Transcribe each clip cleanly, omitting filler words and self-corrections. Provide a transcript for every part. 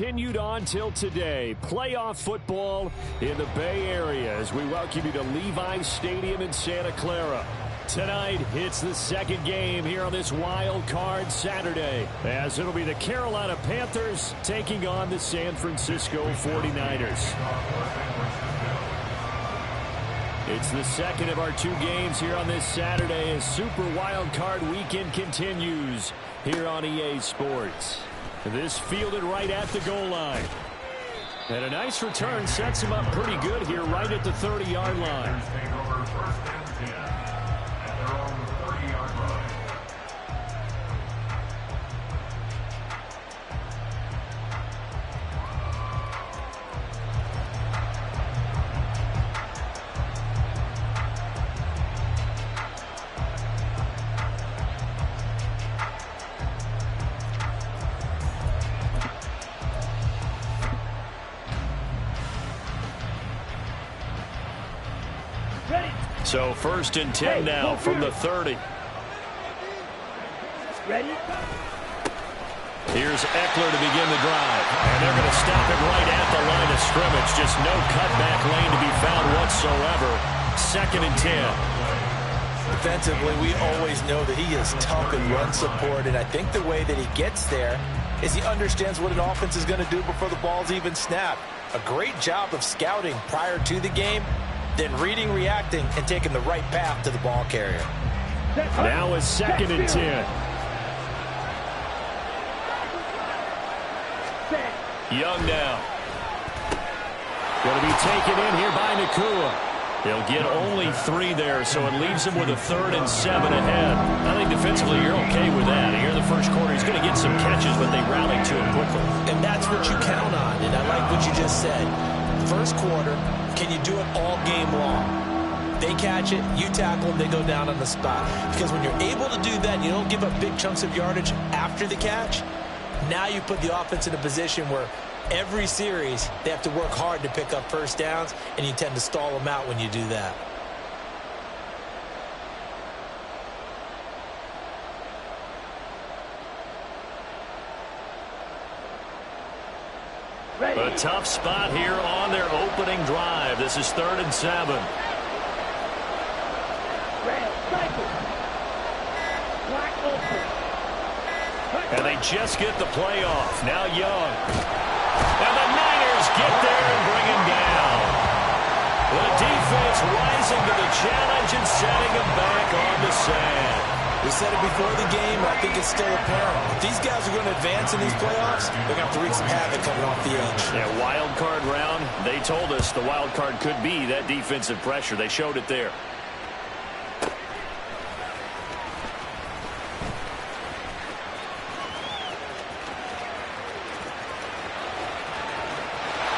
Continued on till today. Playoff football in the Bay Area as we welcome you to Levi's Stadium in Santa Clara. Tonight, it's the second game here on this wild card Saturday, as it'll be the Carolina Panthers taking on the San Francisco 49ers. It's the second of our two games here on this Saturday as Super Wild Card Weekend continues here on EA Sports. This fielded right at the goal line. And a nice return sets him up pretty good here right at the 30-yard line. So 1st and 10 now from the 30. Ready? Here's Eckler to begin the drive. And they're going to stop it right at the line of scrimmage. Just no cutback lane to be found whatsoever. 2nd and 10. Defensively, we always know that he is tough in run support, and I think the way that he gets there is he understands what an offense is going to do before the ball's even snapped. A great job of scouting prior to the game, then reading, reacting, and taking the right path to the ball carrier. Now is 2nd and 10. Young now. Going to be taken in here by Nacua. They'll get only 3 there, so it leaves him with a 3rd and 7 ahead. I think defensively you're okay with that. Here in the first quarter, he's going to get some catches, but they rally to him quickly. And that's what you count on, and I like what you just said. First quarter, can you do it all game long? They catch it, you tackle them, they go down on the spot. Because when you're able to do that, you don't give up big chunks of yardage after the catch. Now you put the offense in a position where every series they have to work hard to pick up first downs, and you tend to stall them out when you do that. A tough spot here on their opening drive. This is 3rd and 7. And they just get the play off. Now Young. And the Niners get there and bring him down. The defense rising to the challenge and setting him back on the sand. We said it before the game, I think it's still apparent. If these guys are going to advance in these playoffs, they're going to have to wreak some havoc coming off the edge. Yeah, wild card round. They told us the wild card could be that defensive pressure. They showed it there.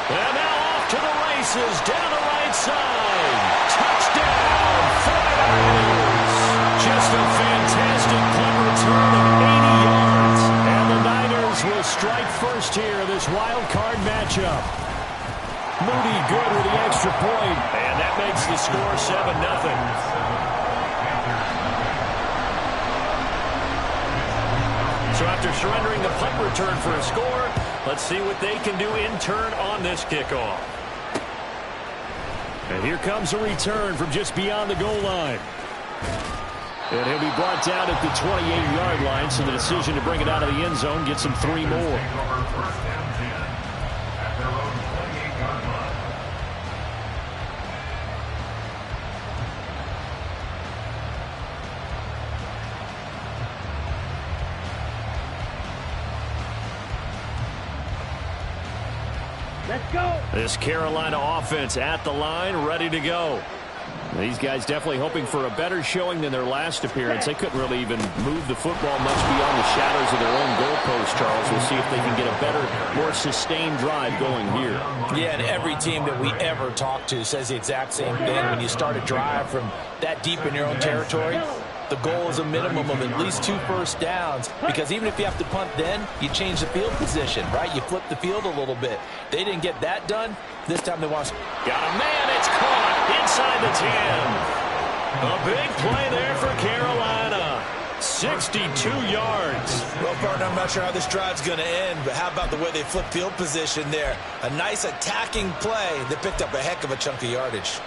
And now off to the races, down the right side. Touchdown, 49ers. Just a fantastic punt return of 80 yards. And the Niners will strike first here in this wild card matchup. Moody good with the extra point. And that makes the score 7-0. So after surrendering the punt return for a score, let's see what they can do in turn on this kickoff. And here comes a return from just beyond the goal line. And he'll be brought down at the 28-yard line, so the decision to bring it out of the end zone gets him 3 more. Let's go. This Carolina offense at the line, ready to go. These guys definitely hoping for a better showing than their last appearance. They couldn't really even move the football much beyond the shadows of their own goalpost, Charles. We'll see if they can get a better, more sustained drive going here. Yeah, and every team that we ever talk to says the exact same thing. When you start a drive from that deep in your own territory, the goal is a minimum of at least 2 first downs, because even if you have to punt then, you change the field position, right? You flip the field a little bit. They didn't get that done. This time they want to... Got a man, it's caught inside the 10. A big play there for Carolina. 62 yards. Well, partner, I'm not sure how this drive's going to end, but how about the way they flip field position there? A nice attacking play that picked up a heck of a chunk of yardage.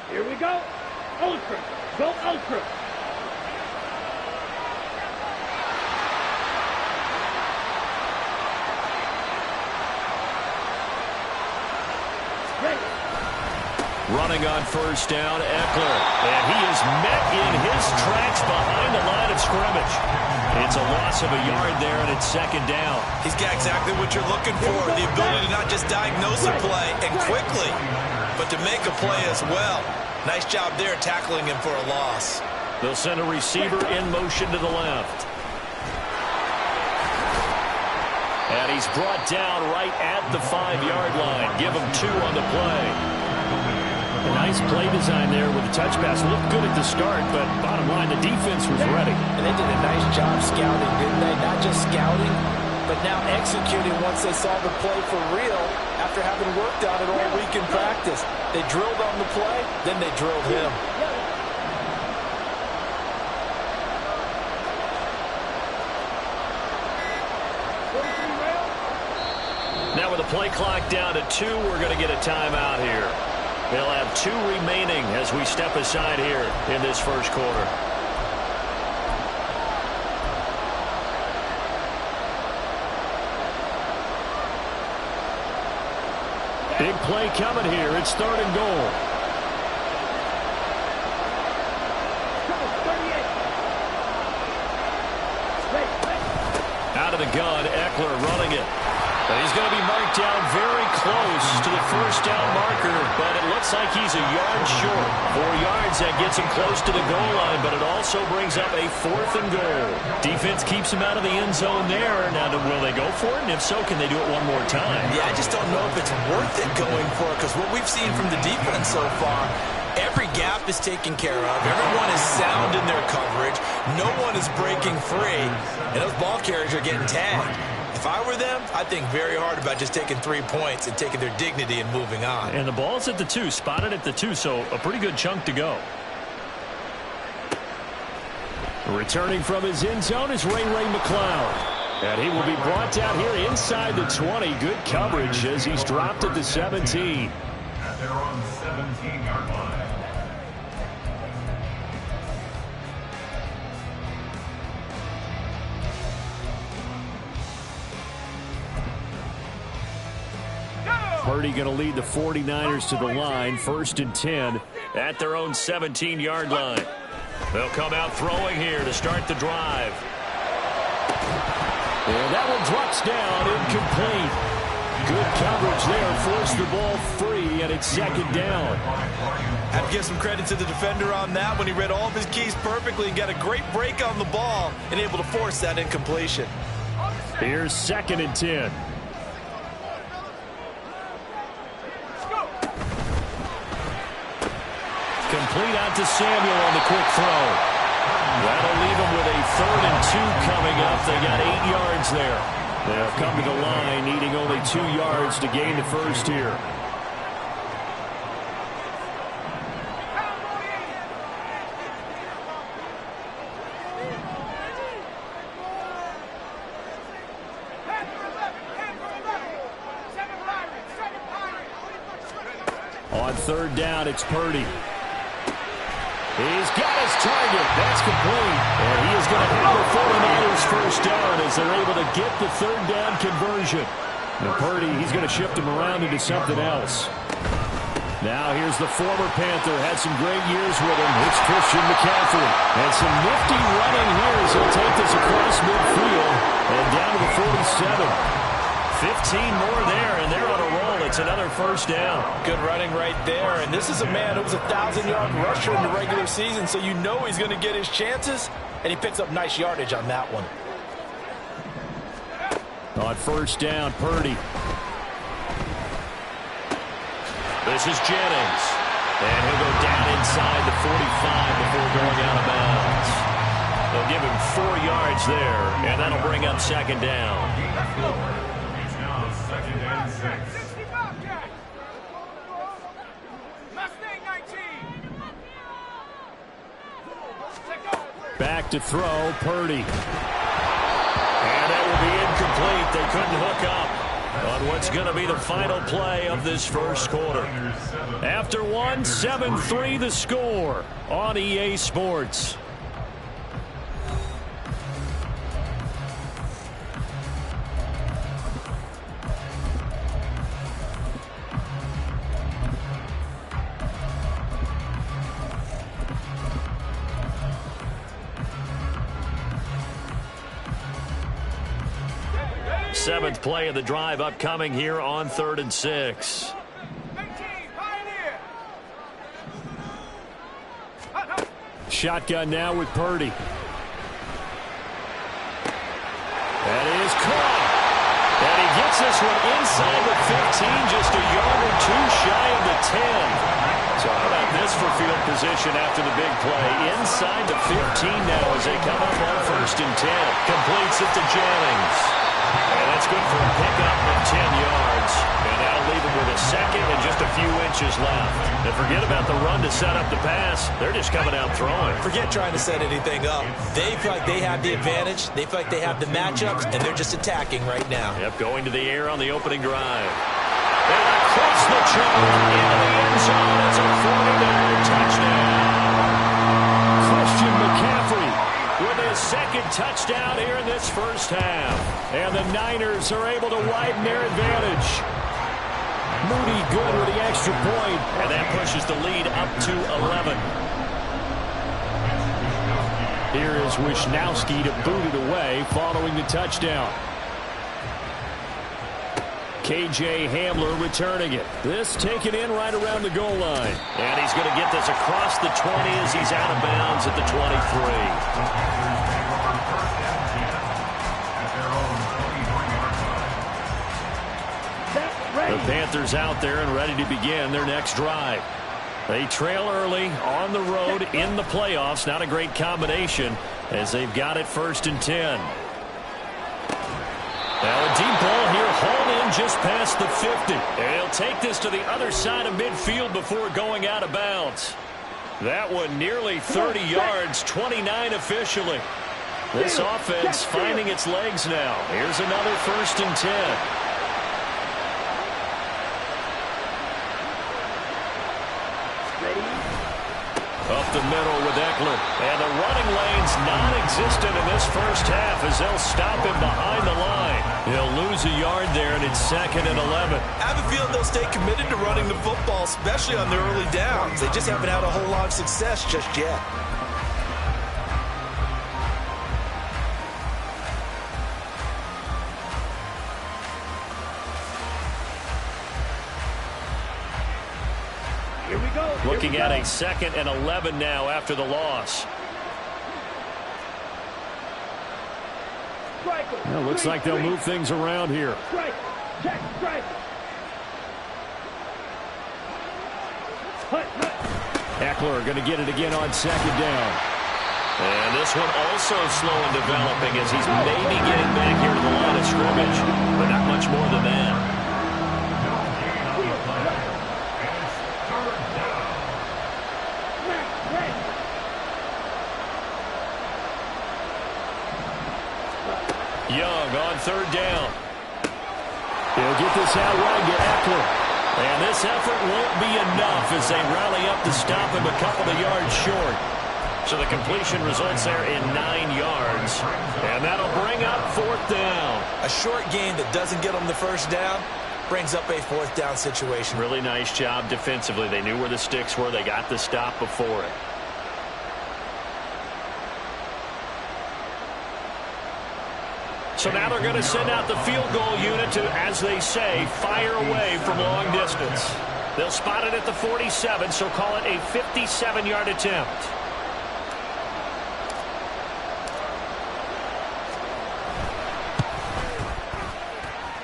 Here we go. Ultra. Go Ultra. Running on first down, Eckler. And he is met in his tracks behind the line of scrimmage. It's a loss of a yard there, and it's second down. He's got exactly what you're looking for, the ability to not just diagnose a play and quickly, but to make a play as well. Nice job there tackling him for a loss. They'll send a receiver in motion to the left. And he's brought down right at the 5-yard line. Give him 2 on the play. A nice play design there with the touch pass. Looked good at the start, but bottom line, the defense was ready. And they did a nice job scouting, didn't they? Not just scouting, but now executing once they saw the play for real after having worked on it all week in practice. They drilled on the play, then they drilled him. Now with the play clock down to 2, we're going to get a timeout here. They'll have 2 remaining as we step aside here in this first quarter. Big play coming here. It's 3rd and goal. Out of the gun, Eckler running it. But he's going to be marked down very close to the first down marker, but it looks like he's a yard short. 4 yards, that gets him close to the goal line, but it also brings up a 4th and goal. Defense keeps him out of the end zone there. Now, will they go for it? And if so, can they do it one more time? Yeah, I just don't know if it's worth it going for it, because what we've seen from the defense so far, every gap is taken care of. Everyone is sound in their coverage. No one is breaking free, and those ball carriers are getting tagged. If I were them, I'd think very hard about just taking 3 points and taking their dignity and moving on. And the ball's at the 2, spotted at the 2, so a pretty good chunk to go. Returning from his end zone is Ray McCloud. And he will be brought down here inside the 20. Good coverage as he's dropped at the 17. They're on the 17-yard line. Purdy going to lead the 49ers to the line. 1st and 10 at their own 17-yard line. They'll come out throwing here to start the drive. And that one drops down, incomplete. Good coverage there, forced the ball free, and it's 2nd down. I have to give some credit to the defender on that when he read all of his keys perfectly and got a great break on the ball and able to force that incompletion. Here's 2nd and 10. Complete out to Samuel on the quick throw. That'll leave them with a 3rd and 2 coming up. They got 8 yards there. They'll come to the line, needing only 2 yards to gain the first here. On 3rd down, it's Purdy. He's got his target. That's complete. And he is going to have the 49ers first down as they're able to get the 3rd down conversion. And Purdy, he's going to shift him around into something else. Now here's the former Panther. Had some great years with him. It's Christian McCaffrey. And some nifty running here as he'll take this across midfield and down to the 47. 15 more there, and they're on a roll. It's another first down. Good running right there. And this is a man who was a 1,000-yard rusher in the regular season, so you know he's going to get his chances, and he picks up nice yardage on that one. On first down, Purdy. This is Jennings. And he'll go down inside the 45 before going out of bounds. They'll give him 4 yards there, and that'll bring up second down. It's now 2nd and 6. Back to throw, Purdy. And that will be incomplete. They couldn't hook up on what's going to be the final play of this first quarter. After 1, 7-3 the score on EA Sports. Seventh play of the drive upcoming here on 3rd and 6. Shotgun now with Purdy. That is caught. And he gets this one inside the 15, just a yard or 2 shy of the 10. So how about this for field position after the big play? Inside the 15 now as they come up on 1st and 10. Completes it to Jennings. And that's good for a pickup of 10 yards. And that'll leave him with a second and just a few inches left. And forget about the run to set up the pass. They're just coming out throwing. Forget trying to set anything up. They feel like they have the advantage. They feel like they have the matchups, and they're just attacking right now. Yep, going to the air on the opening drive. And across the chalk into the end zone. It's a 49 touchdown. Christian McCaffrey with his second touchdown here in this first half. And the Niners are able to widen their advantage. Moody good with the extra point. And that pushes the lead up to 11. Here is Wishnowsky to boot it away following the touchdown. KJ Hamler returning it. This taken in right around the goal line. And he's going to get this across the 20 as he's out of bounds at the 23. The Panthers out there and ready to begin their next drive. They trail early on the road in the playoffs. Not a great combination as they've got it 1st and 10. Now a deep ball here hauled in just past the 50. And he'll take this to the other side of midfield before going out of bounds. That one nearly 30 yards, 29 officially. This offense finding its legs now. Here's another 1st and 10. Up the middle with Eckler. And the running lane's non-existent in this first half as they'll stop him behind the line. He'll lose a yard there, and it's 2nd and 11. I have a feeling they'll stay committed to running the football, especially on their early downs. They just haven't had a whole lot of success just yet. Here we go. Looking at a 2nd and 11 now after the loss. Well, looks like they'll move things around here. Strike. Check. Strike. Eckler going to get it again on 2nd down. And this one also slow in developing as he's maybe getting back here to the line of scrimmage, but not much more than that. Young on 3rd down. He'll get this out wide to Eckler. And this effort won't be enough as they rally up to stop him a couple of yards short. So the completion results there in 9 yards. And that'll bring up 4th down. A short gain that doesn't get them the 1st down brings up a 4th down situation. Really nice job defensively. They knew where the sticks were. They got the stop before it. So now they're going to send out the field goal unit to, as they say, fire away from long distance. They'll spot it at the 47, so call it a 57-yard attempt.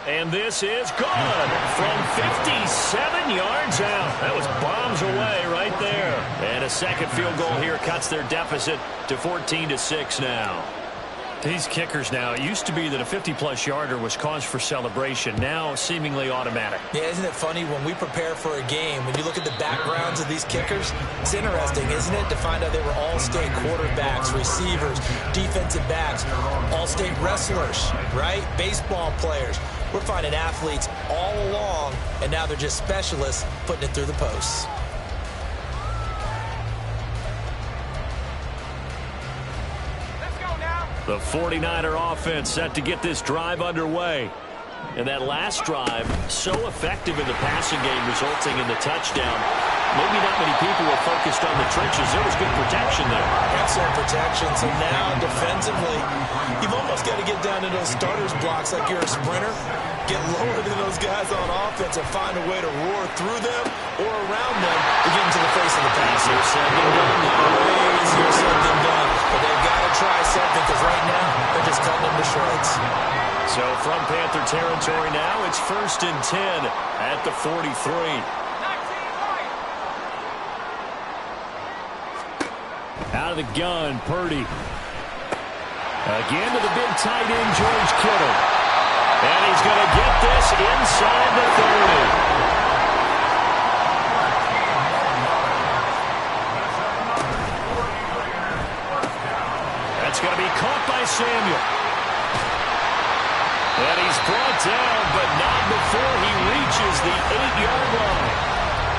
And And this is good from 57 yards out. That was bombs away right there. And a second field goal here cuts their deficit to 14-6 now. These kickers now, it used to be that a 50-plus yarder was cause for celebration. Now seemingly automatic. Yeah, isn't it funny when we prepare for a game, when you look at the backgrounds of these kickers, it's interesting, isn't it, to find out they were all-state quarterbacks, receivers, defensive backs, all-state wrestlers, right? Baseball players. We're finding athletes all along, and now they're just specialists putting it through the posts. The 49er offense set to get this drive underway. And that last drive, so effective in the passing game, resulting in the touchdown. Maybe not many people were focused on the trenches. There was good protection there. Excellent protection. So now, defensively, you've almost got to get down to those starters blocks like you're a sprinter. Get lower than those guys on offense and find a way to roar through them or around them to get into the face of the passer. Easier said than done. Way easier said than done. But they've got to try something because right now they're just cutting them to shreds. So from Panther territory now, it's 1st and 10 at the 43. Out of the gun, Purdy. Again to the big tight end, George Kittle. And he's going to get this inside the 30. That's going to be caught by Samuel. And he's brought down, but not before he reaches the 8-yard line.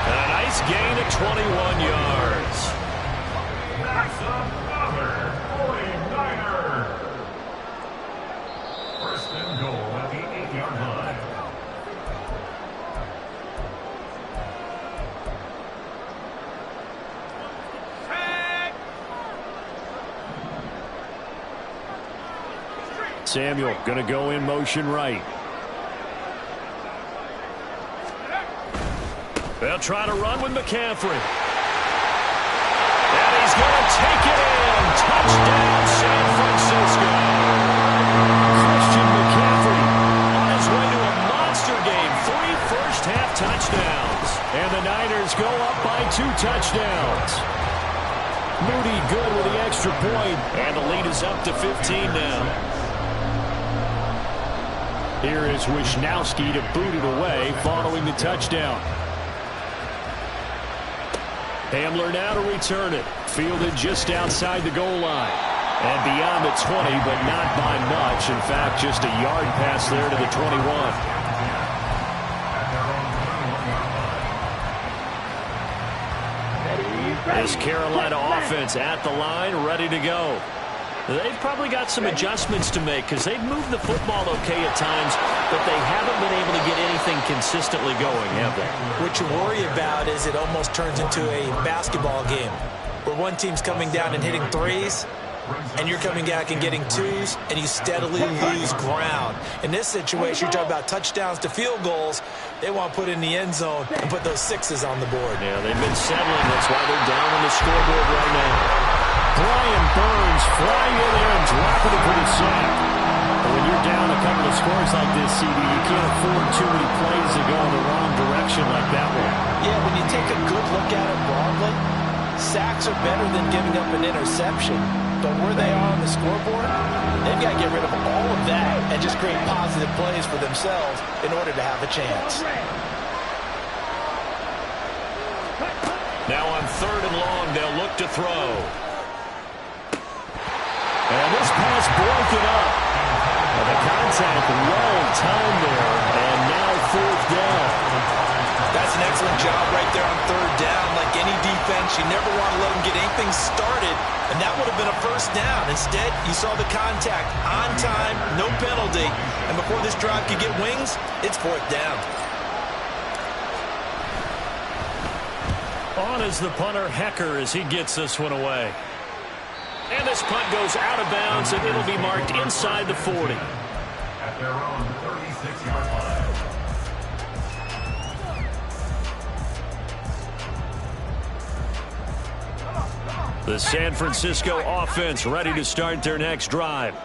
And a nice gain of 21 yards. That's another 49er. 1st and goal at the 8-yard line. Samuel going to go in motion right. They'll try to run with McCaffrey. And he's going to take it in. Touchdown, San Francisco. Christian McCaffrey on his way to a monster game. 3 first-half touchdowns. And the Niners go up by 2 touchdowns. Moody good with the extra point. And the lead is up to 15 now. Here is Wisnowski to boot it away following the touchdown. Hamler now to return it. Fielded just outside the goal line. And beyond the 20, but not by much. In fact, just a yard pass there to the 21. This Carolina offense at the line, ready to go. They've probably got some adjustments to make because they've moved the football okay at times, but they haven't been able to get anything consistently going, have they? What you worry about is it almost turns into a basketball game where one team's coming down and hitting threes, and you're coming back and getting twos, and you steadily lose ground. In this situation, you're talking about touchdowns to field goals. They want to put in the end zone and put those sixes on the board. Yeah, they've been settling. That's why they're down on the scoreboard right now. Brian Burns flying in there and dropping it for the sack. When you're down a couple of scores like this, CD, you can't afford too many plays to go in the wrong direction like that one. Yeah, when you take a good look at it broadly, sacks are better than giving up an interception. But where they are on the scoreboard, they've got to get rid of all of that and just create positive plays for themselves in order to have a chance. Now on 3rd and long, they'll look to throw. And this pass broken up. And the contact well timed there. And now 4th down. That's an excellent job right there on 3rd down. Like any defense, you never want to let them get anything started. And that would have been a 1st down. Instead, you saw the contact on time, no penalty. And before this drive could get wings, it's 4th down. On is the punter, Hecker, as he gets this one away. And this punt goes out of bounds, and it'll be marked inside the 40. At their own 36-yard line. The San Francisco offense ready to start their next drive.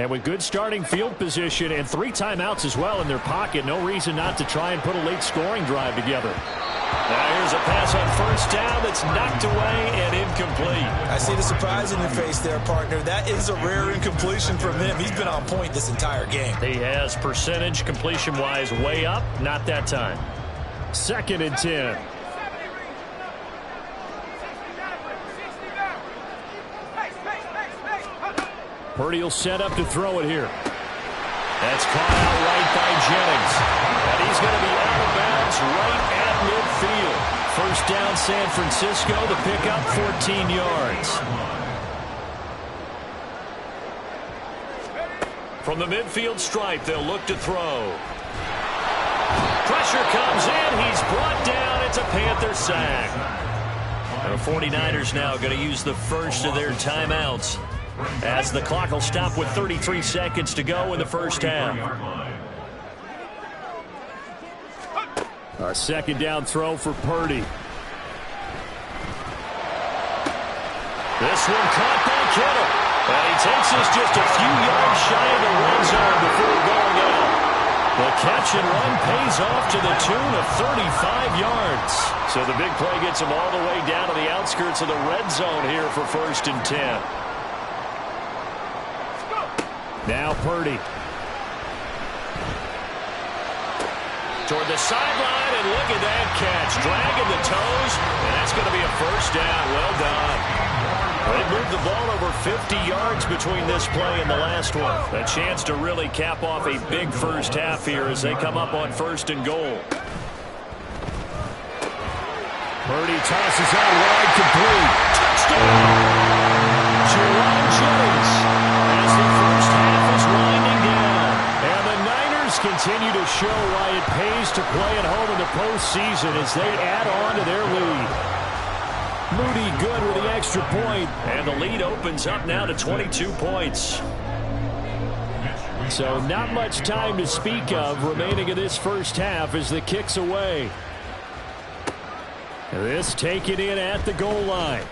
And with good starting field position and 3 timeouts as well in their pocket, no reason not to try and put a late scoring drive together. Now here's a pass on first down that's knocked away and incomplete. I see the surprise in your face there, partner. That is a rare incompletion from him. He's been on point this entire game. He has percentage completion-wise way up, not that time. 2nd and 10. Purdy will set up to throw it here. That's caught out right by Jennings. And he's going to be out of bounds right at midfield. First down, San Francisco. The pickup, 14 yards. From the midfield stripe, they'll look to throw. Pressure comes in. He's brought down. It's a Panther sack. The 49ers now going to use the first of their timeouts, as the clock will stop with 33 seconds to go in the first half. A 2nd down throw for Purdy. This one caught by Kittle. And he takes us just a few yards shy of the red zone before going out. The catch and run pays off to the tune of 35 yards. So the big play gets him all the way down to the outskirts of the red zone here for 1st and 10. Now Purdy. Toward the sideline, and look at that catch. Dragging the toes, and that's going to be a first down. Well done. They moved the ball over 50 yards between this play and the last one. A chance to really cap off a big first half here as they come up on 1st and goal. Purdy tosses out wide, complete. Touchdown! Jerome Jennings. As the first half is winding down. And the Niners continue to show why it pays to play at home in the postseason as they add on to their lead. Moody good with the extra point. And the lead opens up now to 22 points. So not much time to speak of remaining in this first half as the kick's away. This taken in at the goal line.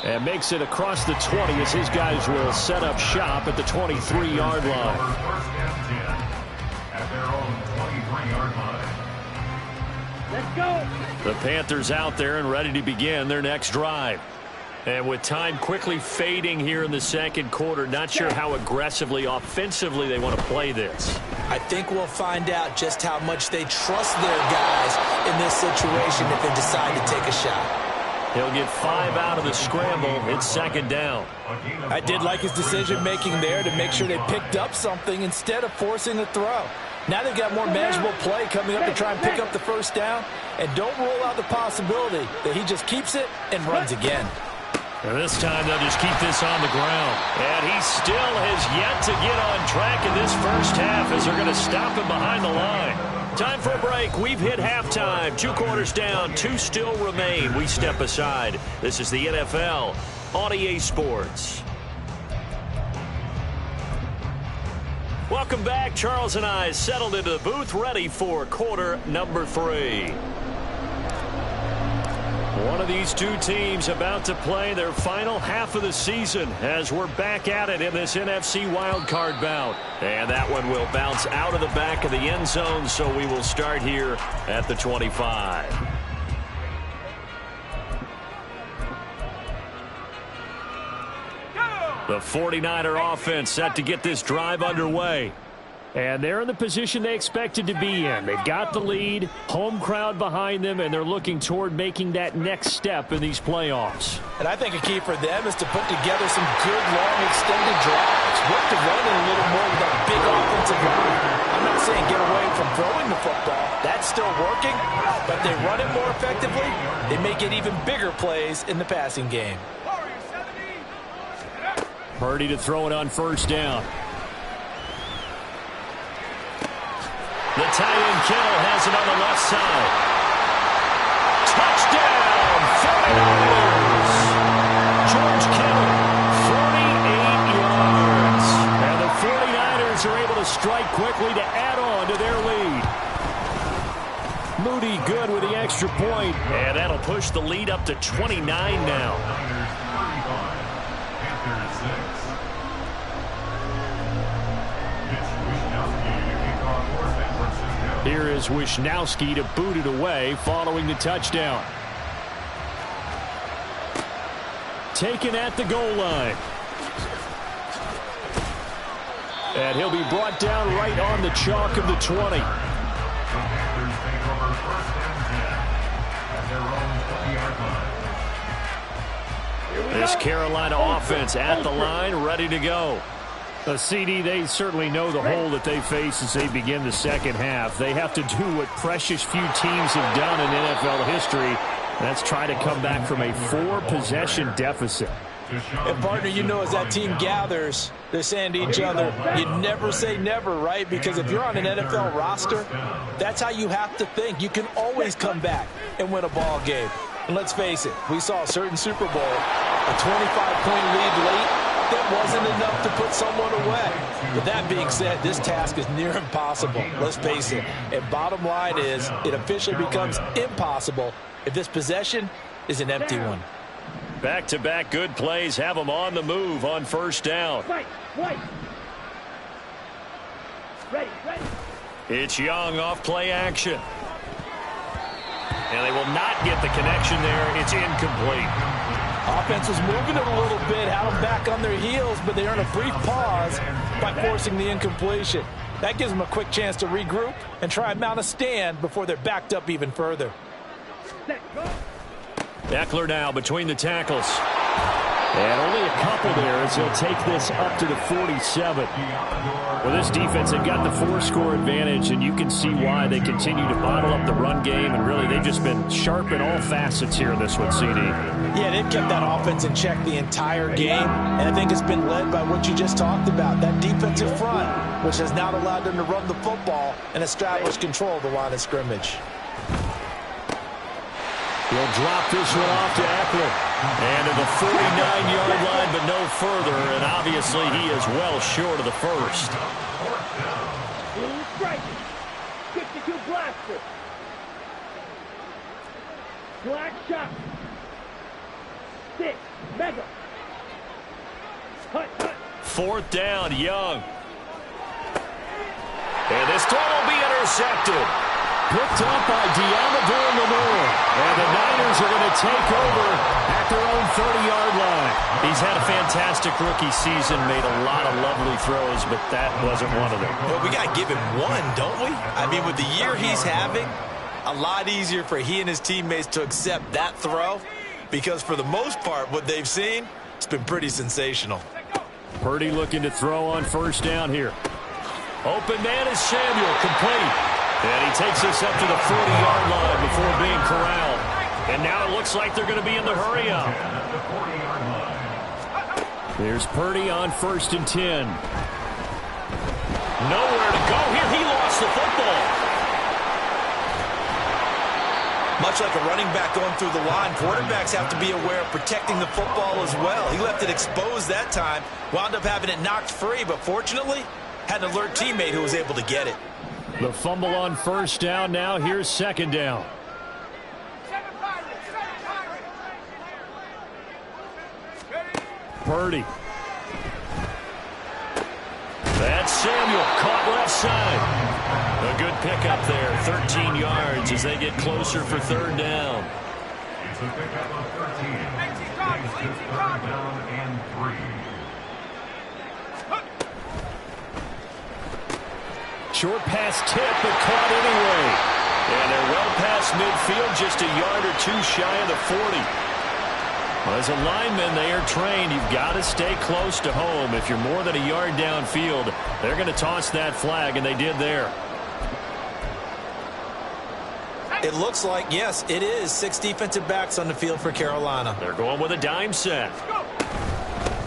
And makes it across the 20 as his guys will set up shop at the 23-yard line. At their own 23-yard line. Let's go. The Panthers out there and ready to begin their next drive. And with time quickly fading here in the 2nd quarter, not sure how aggressively, offensively they want to play this. I think we'll find out just how much they trust their guys in this situation if they decide to take a shot. He'll get 5 out of the scramble. It's 2nd down. I did like his decision-making there to make sure they picked up something instead of forcing the throw. Now they've got more manageable play coming up to try and pick up the first down. And don't rule out the possibility that he just keeps it and runs again. And this time they'll just keep this on the ground. And he still has yet to get on track in this first half as they're going to stop him behind the line. Time for a break. We've hit halftime. 2 quarters down. 2 still remain. We step aside. This is the NFL on EA Sports. Welcome back. Charles and I settled into the booth ready for quarter number 3. One of these two teams about to play their final half of the season as we're back at it in this NFC wildcard bout. And that one will bounce out of the back of the end zone, so we will start here at the 25. The 49er offense set to get this drive underway. And they're in the position they expected to be in. They've got the lead, home crowd behind them, and they're looking toward making that next step in these playoffs. And I think a key for them is to put together some good, long, extended drives. Work the running a little more with a big offensive line. I'm not saying get away from throwing the football. That's still working, but they run it more effectively. They make it even bigger plays in the passing game. Purdy to throw it on first down. The tight end Kittle has it on the left side. Touchdown, 49ers. George Kittle, 48 yards. And the 49ers are able to strike quickly to add on to their lead. Moody good with the extra point. And that'll push the lead up to 29 now. Here is Wisnowski to boot it away following the touchdown. Taken at the goal line. And he'll be brought down right on the chalk of the 20. This Carolina offense at the line, ready to go. CD, they certainly know the hole that they face as they begin the second half. They have to do what precious few teams have done in NFL history. That's try to come back from a 4-possession deficit. And, partner, you know, as that team gathers, they're saying to each other, you never say never, right? Because if you're on an NFL roster, that's how you have to think. You can always come back and win a ball game. And let's face it, we saw a certain Super Bowl, a 25-point lead late. That wasn't enough to put someone away. But that being said, this task is near impossible. Let's face it. And bottom line is, it officially becomes impossible if this possession is an empty one. Back-to-back good plays have them on the move on first down. It's Young off play action. And they will not get the connection there. It's incomplete. Offense was moving it a little bit, had them back on their heels, but they earn a brief pause by forcing the incompletion. That gives them a quick chance to regroup and try and mount a stand before they're backed up even further. Eckler now between the tackles. And only a couple there as he'll take this up to the 47. Well, this defense, they've got the 4-score advantage, and you can see why they continue to bottle up the run game, and really they've just been sharp in all facets here in this one, CD. Yeah, they've kept that offense in check the entire game, and I think it's been led by what you just talked about, that defensive front, which has now allowed them to run the football and establish control of the line of scrimmage. He'll drop this one off to Eckler. And to the 49-yard line, but no further. And obviously, he is well short of the first. 52 blaster. Black shot. 6. Mega. Hut. Fourth down, Young. And this throw will be intercepted. Picked up by Deommodore Lenoir. And the Niners are going to take over at their own 30-yard line. He's had a fantastic rookie season, made a lot of lovely throws, but that wasn't one of them. Well, we got to give him one, don't we? I mean, with the year he's having, a lot easier for he and his teammates to accept that throw because for the most part, what they've seen, it's been pretty sensational. Purdy looking to throw on first down here. Open man is Samuel, complete. And he takes this up to the 40-yard line before being corralled. And now it looks like they're going to be in the hurry-up. There's Purdy on 1st and 10. Nowhere to go here. He lost the football. Much like a running back going through the line, quarterbacks have to be aware of protecting the football as well. He left it exposed that time, wound up having it knocked free, but fortunately, had an alert teammate who was able to get it. The fumble on first down now. Here's second down. Purdy. That's Samuel, caught left side. A good pickup there, 13 yards as they get closer for third down. It's a pickup of 13. Takes to third down and 3. Short pass tip, but caught anyway. And they're well past midfield, just a yard or two shy of the 40. Well, as a lineman, they are trained. You've got to stay close to home. If you're more than a yard downfield, they're going to toss that flag, and they did there. It looks like, yes, it is 6 defensive backs on the field for Carolina. They're going with a dime set.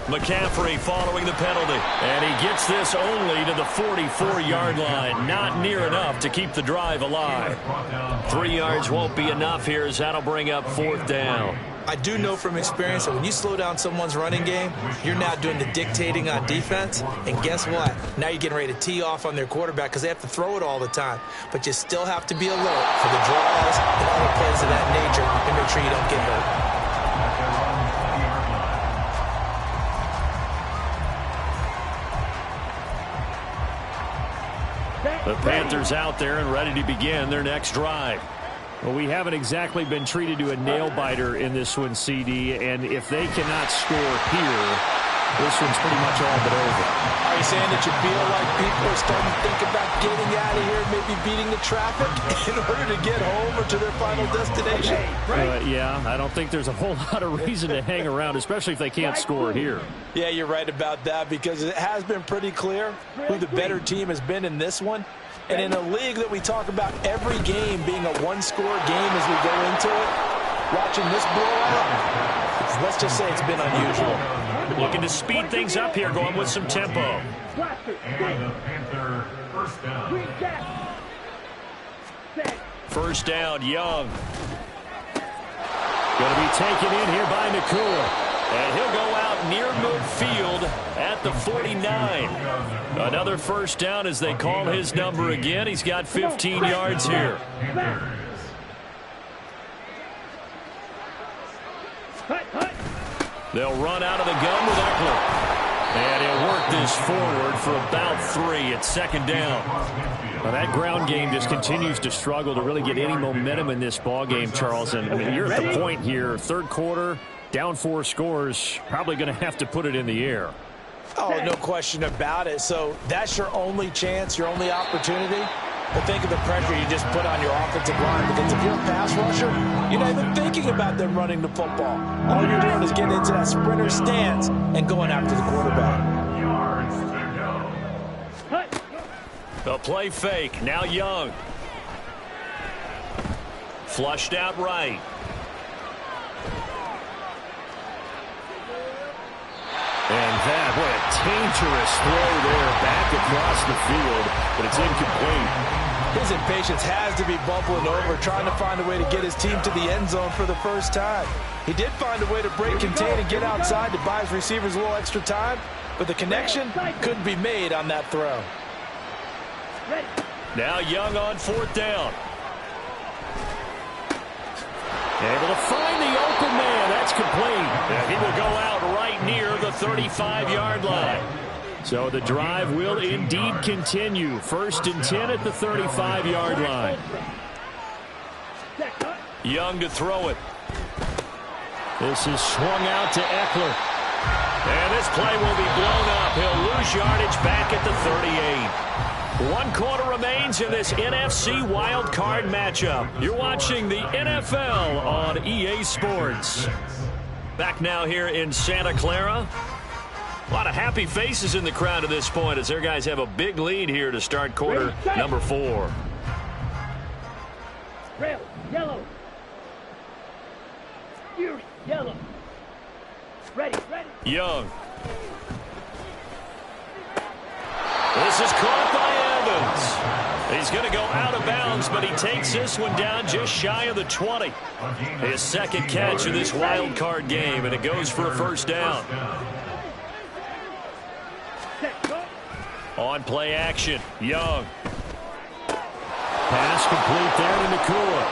McCaffrey following the penalty. And he gets this only to the 44-yard line. Not near enough to keep the drive alive. 3 yards won't be enough here as that'll bring up fourth down. I do know from experience that when you slow down someone's running game, you're now doing the dictating on defense. And guess what? Now you're getting ready to tee off on their quarterback because they have to throw it all the time. But you still have to be alert for the draws and other plays of that nature and make sure you don't get hurt. Set. The Panthers out there and ready to begin their next drive. Well, we haven't exactly been treated to a nail-biter in this one, CD, and if they cannot score here, this one's pretty much all but over. Are you saying that you feel like people are starting to think about getting out of here, maybe beating the traffic in order to get home or to their final destination? Yeah, I don't think there's a whole lot of reason to hang around, especially if they can't score here. Yeah, you're right about that because it has been pretty clear who the better team has been in this one. And in a league that we talk about every game being a one-score game as we go into it, watching this blowout, let's just say it's been unusual. Looking to speed things up here, going with some tempo. And the Panther first down. First down, Young. Going to be taken in here by Nacua. And he'll go out near midfield at the 49. Another first down as they call his number again. He's got 15 yards here. They'll run out of the gun with Eckler. And he'll work this forward for about 3 at second down. Well, that ground game just continues to struggle to really get any momentum in this ball game, Charles. And I mean, you're at the point here, third quarter, down 4 scores, probably going to have to put it in the air. Oh, no question about it. So that's your only chance, your only opportunity. But think of the pressure you just put on your offensive line. Because if you're a pass rusher, you're not even thinking about them running the football. All you're doing is getting into that sprinter stance and going after the quarterback. Yards to go. The play fake. Now Young. Flushed out right. And that, what a dangerous throw there back across the field, but it's incomplete. His impatience has to be bubbling over, trying to find a way to get his team to the end zone for the first time. He did find a way to break contain and get outside to buy his receivers a little extra time, but the connection couldn't be made on that throw. Now Young on fourth down. Able to find the open man. That's complete. And he will go out right near the 35-yard line. So the drive will indeed continue. First and 10 at the 35-yard line. Young to throw it. This is swung out to Eckler. And this play will be blown up. He'll lose yardage back at the 38. 1 quarter remains in this NFC wildcard matchup. You're watching the NFL on EA Sports. Back now here in Santa Clara. A lot of happy faces in the crowd at this point as their guys have a big lead here to start quarter number 4. Rail, yellow. Fury, yellow. Ready. Young. This is caught by Evans. He's going to go out of bounds, but he takes this one down just shy of the 20. His second catch of this wild card game, and it goes for a first down. On play action, Young. Pass complete there to Nacua.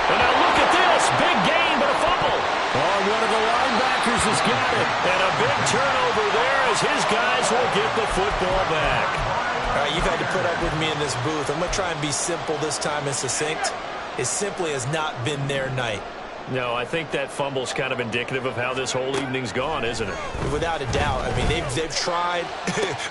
And now look at this. Big gain, but a fumble. Oh, one of the linebackers has got it. And a big turnover there as his guys will get the football back. All right, you've had to put up with me in this booth. I'm going to try and be simple this time and succinct. It simply has not been their night. No, I think that fumble's kind of indicative of how this whole evening's gone, isn't it? Without a doubt. I mean, they've tried,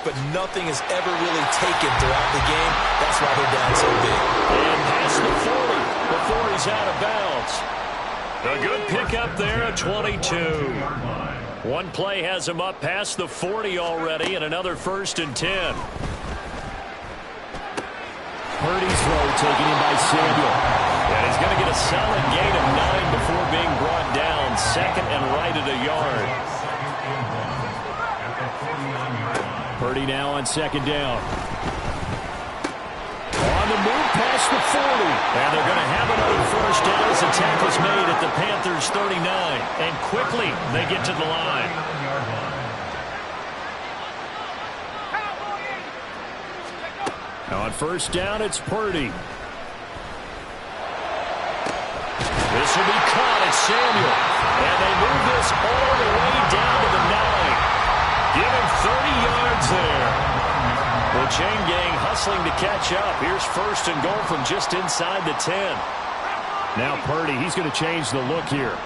but nothing has ever really taken throughout the game. That's why they're down so big. And past the 40 before he's out of bounds. A good pickup there at 22. One play has him up past the 40 already, and another first and 10. Purdy's throw taken in by Samuel. And he's going to get a solid gain of 9 before being brought down. Second and right at a yard. Purdy now on second down. On the move past the 40. And they're going to have another first down as the tackle's made at the Panthers' 39. And quickly they get to the line. Now on first down, it's Purdy. This will be caught at Samuel. And they move this all the way down to the 9. Give him 30 yards there. The chain gang hustling to catch up. Here's first and goal from just inside the 10. Now Purdy, he's going to change the look here.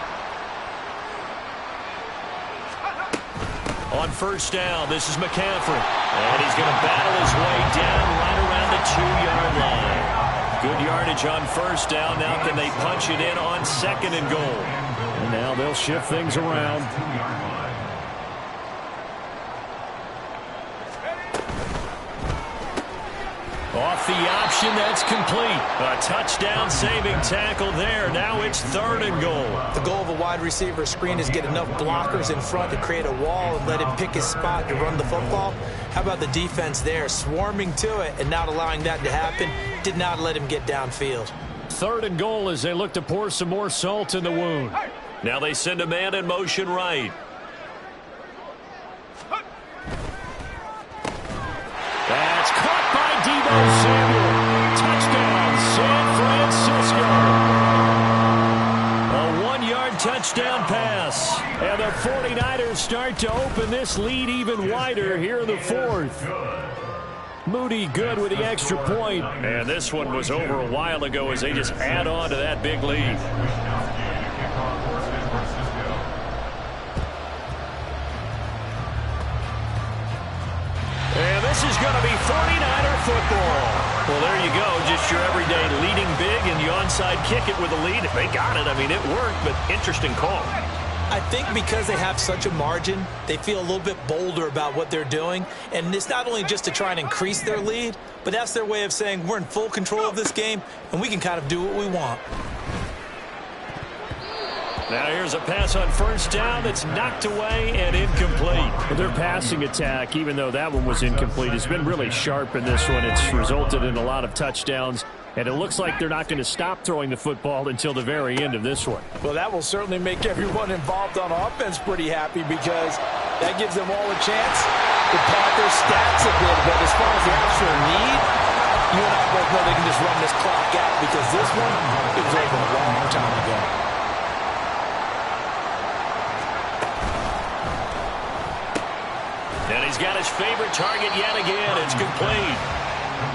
On first down, this is McCaffrey. And he's going to battle his way down right around the 2-yard line. Good yardage on first down. Now can they punch it in on second and goal? And now they'll shift things around. Off the option, that's complete. A touchdown saving tackle there. Now it's third and goal. The goal of a wide receiver screen is get enough blockers in front to create a wall and let him pick his spot to run the football. How about the defense there, swarming to it and not allowing that to happen? Did not let him get downfield. Third and goal as they look to pour some more salt in the wound. Now they send a man in motion right. That's caught by Deebo Samuel. Touchdown, San Francisco. A 1-yard touchdown pass. And the 49ers start to open this lead even wider here in the fourth. Moody good with the extra point. And this one was over a while ago as they just add on to that big lead. And this is going to be 49er football. Well, there you go. Just your everyday leading big, and you onside kick it with a lead. They got it. I mean, it worked, but interesting call. I think because they have such a margin, they feel a little bit bolder about what they're doing. And it's not only just to try and increase their lead, but that's their way of saying we're in full control of this game, and we can kind of do what we want. Now here's a pass on first down that's knocked away and incomplete. Their passing attack, even though that one was incomplete, has been really sharp in this one. It's resulted in a lot of touchdowns, and it looks like they're not going to stop throwing the football until the very end of this one. Well, that will certainly make everyone involved on offense pretty happy because that gives them all a chance to pad their stats a bit. But as far as the actual need, you and I both know they can just run this clock out because this one, it was over a long time ago. And he's got his favorite target yet again. It's complete.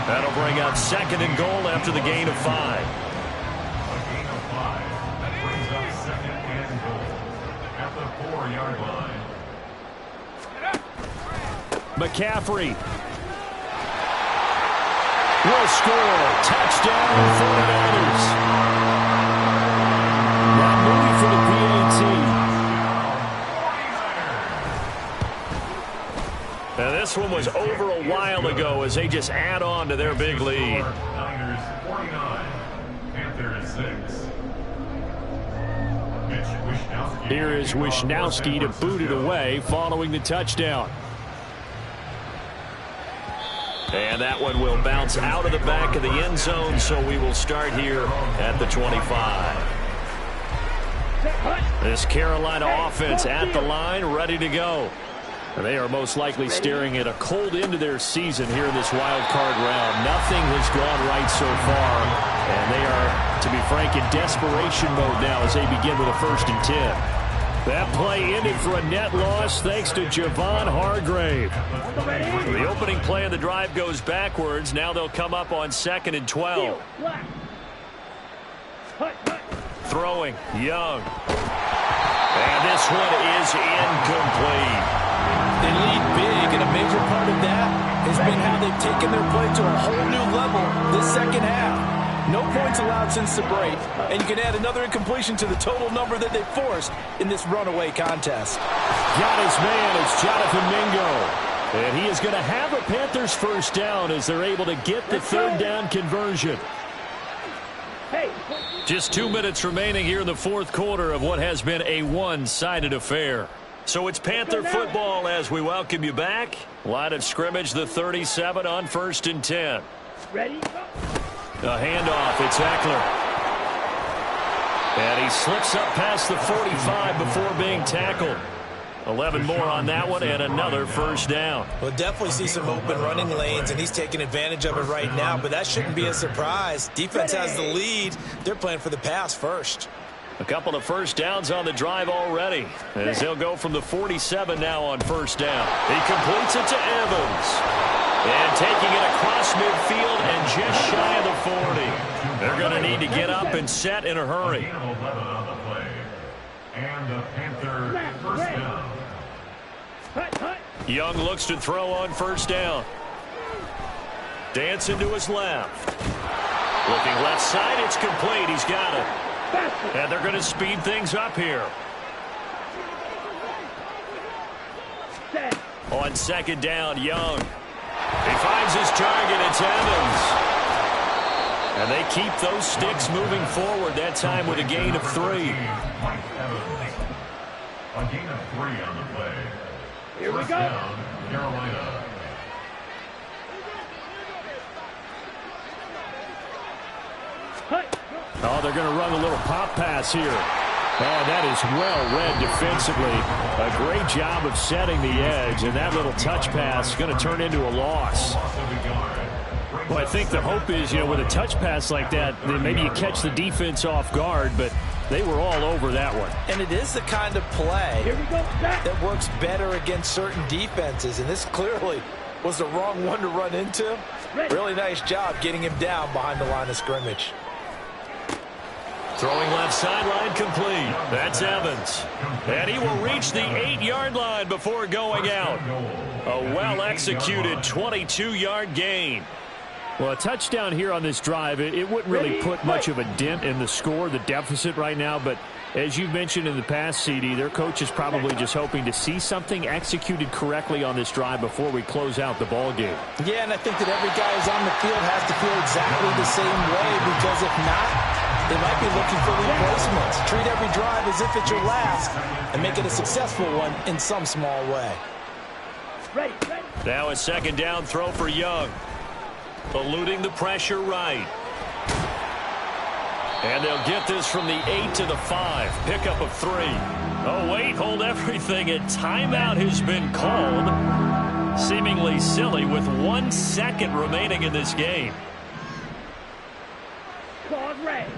That'll bring up second and goal after the gain of 5. A gain of 5. That brings up second and goal at the 4-yard line. McCaffrey will score. Touchdown, 49ers. Now moving for the PAT. Now this one was over a while ago as they just add on to their big lead. Niners 49, Panthers 6. Here is Wishnowski to boot it away following the touchdown. And that one will bounce out of the back of the end zone, so we will start here at the 25. This Carolina offense at the line, ready to go. They are most likely staring at a cold end to their season here in this wild card round. Nothing has gone right so far, and they are, to be frank, in desperation mode now as they begin with a 1st and 10. That play ended for a net loss thanks to Javon Hargrave. The opening play of the drive goes backwards. Now they'll come up on 2nd and 12. Throwing, Young. And this one is incomplete. They lead big, and a major part of that has been how they've taken their play to a whole new level this second half. No points allowed since the break, and you can add another incompletion to the total number that they forced in this runaway contest. Got his man, it's Jonathan Mingo. And he is going to have a Panthers 1st down as they're able to get the 3rd down conversion. Just 2 minutes remaining here in the 4th quarter of what has been a one-sided affair. So it's Panther football as we welcome you back. Line of scrimmage, the 37 on 1st and 10. Ready? A handoff, it's Eckler. And he slips up past the 45 before being tackled. 11 more on that one and another 1st down. We'll definitely see some open running lanes, and he's taking advantage of it right now, but that shouldn't be a surprise. Defense has the lead. They're playing for the pass first. A couple of 1st downs on the drive already as they'll go from the 47 now on 1st down. He completes it to Evans. And taking it across midfield and just shy of the 40. They're going to need to get up and set in a hurry. Gain of 11 on the play. And the Panther first down. Young looks to throw on first down. Dancing to his left. Looking left side, it's complete. He's got it. And they're going to speed things up here. On second down, Young. He finds his target. It's Evans. And they keep those sticks moving forward, that time with a gain of 3. Mike Evans. A gain of 3 on the play. Here we First go. down, Carolina. Oh, they're going to run a little pop pass here. Oh, that is well read defensively. A great job of setting the edge, and that little touch pass is going to turn into a loss. Well, I think the hope is, with a touch pass like that, then maybe you catch the defense off guard, but they were all over that one. And it is the kind of play Here we go. that works better against certain defenses, and this clearly was the wrong one to run into. Really nice job getting him down behind the line of scrimmage. Throwing left sideline complete. That's Evans. And he will reach the 8-yard line before going out. A well-executed 22-yard gain. Well, a touchdown here on this drive, it wouldn't really put much of a dent in the score, the deficit right now. But as you've mentioned in the past, CD, their coach is probably just hoping to see something executed correctly on this drive before we close out the ball game. Yeah, and I think that every guy who's on the field has to feel exactly the same way, because if not, they might be looking for replacements. Treat every drive as if it's your last and make it a successful one in some small way. Ready. Now a second down throw for Young. Eluding the pressure right. And they'll get this from the 8 to the 5. Pickup of 3. Oh, wait, hold everything. A timeout has been called. Seemingly silly with 1 second remaining in this game. Call red.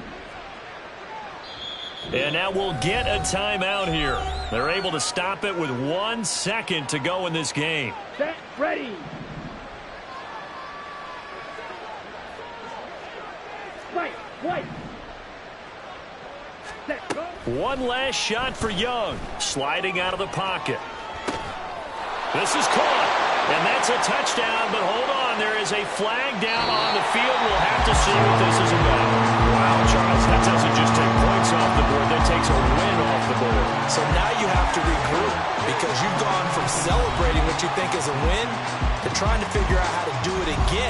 And now we'll get a timeout here. They're able to stop it with 1 second to go in this game. Set. Ready. White. Set. Go. One last shot for Young. Sliding out of the pocket. This is caught. And that's a touchdown, but hold on. There is a flag down on the field. We'll have to see what this is about. Wow, Charles, that doesn't just take points off the board. That takes a win off the board. So now you have to regroup, because you've gone from celebrating what you think is a win to trying to figure out how to do it again.